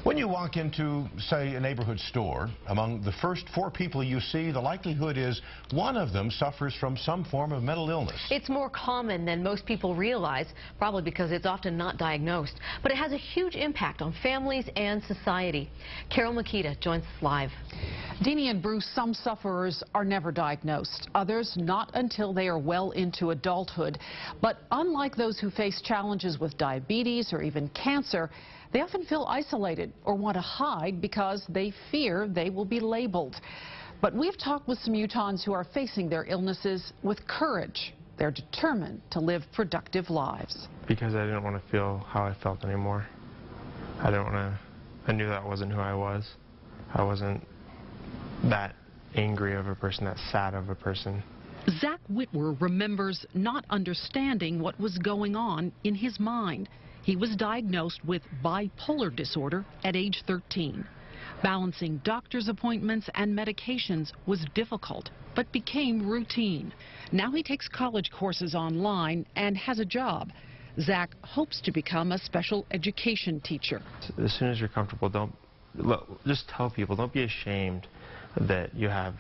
When you walk into, say, a neighborhood store, among the first 4 people you see, the likelihood is one of them suffers from some form of mental illness. It's more common than most people realize, probably because it's often not diagnosed. But it has a huge impact on families and society. Carol Makita joins us live. Deanie and Bruce, some sufferers are never diagnosed, others not until they are well into adulthood. But unlike those who face challenges with diabetes or even cancer, they often feel isolated or want to hide because they fear they will be labeled. But we've talked with some Utahns who are facing their illnesses with courage. They're determined to live productive lives. Because I didn't want to feel how I felt anymore. I knew that wasn't who I was. I wasn't that angry of a person, that sad of a person. Zach Whitwer remembers not understanding what was going on in his mind. He was diagnosed with bipolar disorder at age 13. Balancing doctor's appointments and medications was difficult, but became routine. Now he takes college courses online and has a job. Zach hopes to become a special education teacher. As soon as you're comfortable, just tell people, don't be ashamed that you have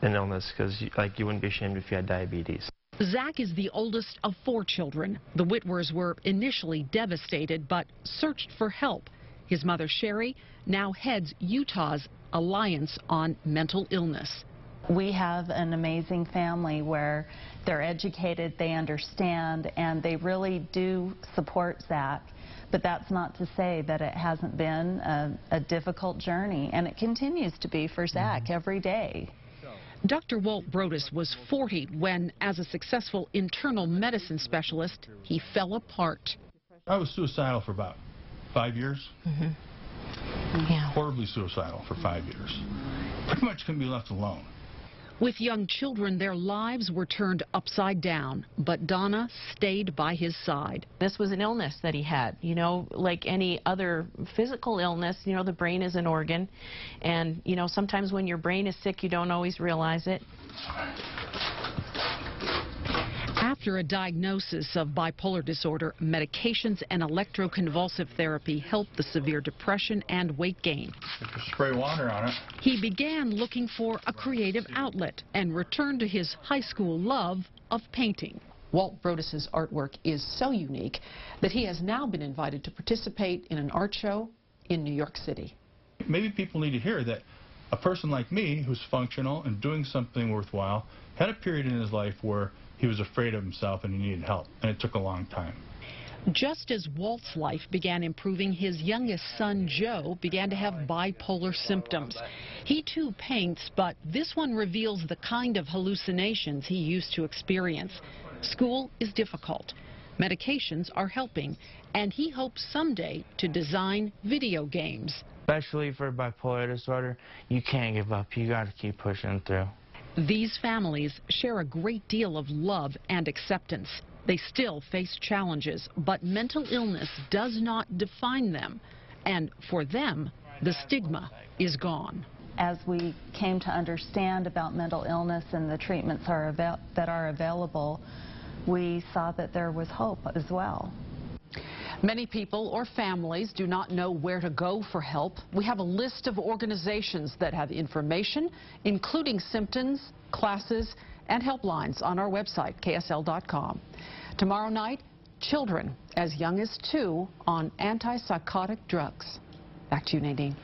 an illness, because you wouldn't be ashamed if you had diabetes. Zach is the oldest of 4 children. The Whitwers were initially devastated, but searched for help. His mother, Sherry, now heads Utah's Alliance on Mental Illness. We have an amazing family where they're educated, they understand, and they really do support Zach. But that's not to say that it hasn't been a difficult journey, and it continues to be for Zach every day. Dr. Walt Brodis was 40 when, as a successful internal medicine specialist, he fell apart. I was suicidal for about 5 years. Yeah. Horribly suicidal for 5 years. Pretty much couldn't be left alone. With young children, their lives were turned upside down, but Donna stayed by his side. This was an illness that he had, you know, like any other physical illness. You know, the brain is an organ, and, you know, sometimes when your brain is sick, you don't always realize it. After a diagnosis of bipolar disorder, medications and electroconvulsive therapy helped the severe depression and weight gain. Just spray water on it. He began looking for a creative outlet and returned to his high school love of painting. Walt Brodis' artwork is so unique that he has now been invited to participate in an art show in New York City. Maybe people need to hear that a person like me, who's functional and doing something worthwhile, had a period in his life where he was afraid of himself and he needed help, and it took a long time. Just as Walt's life began improving, his youngest son, Joe, began to have bipolar symptoms. He too paints, but this one reveals the kind of hallucinations he used to experience. School is difficult. Medications are helping, and he hopes someday to design video games. Especially for bipolar disorder, you can't give up. You got to keep pushing through. These families share a great deal of love and acceptance. They still face challenges, but mental illness does not define them. And for them, the stigma is gone. As we came to understand about mental illness and the treatments that are available, we saw that there was hope as well. Many people or families do not know where to go for help. We have a list of organizations that have information, including symptoms, classes, and helplines on our website, KSL.com. Tomorrow night, children as young as 2 on antipsychotic drugs. Back to you, Nadine.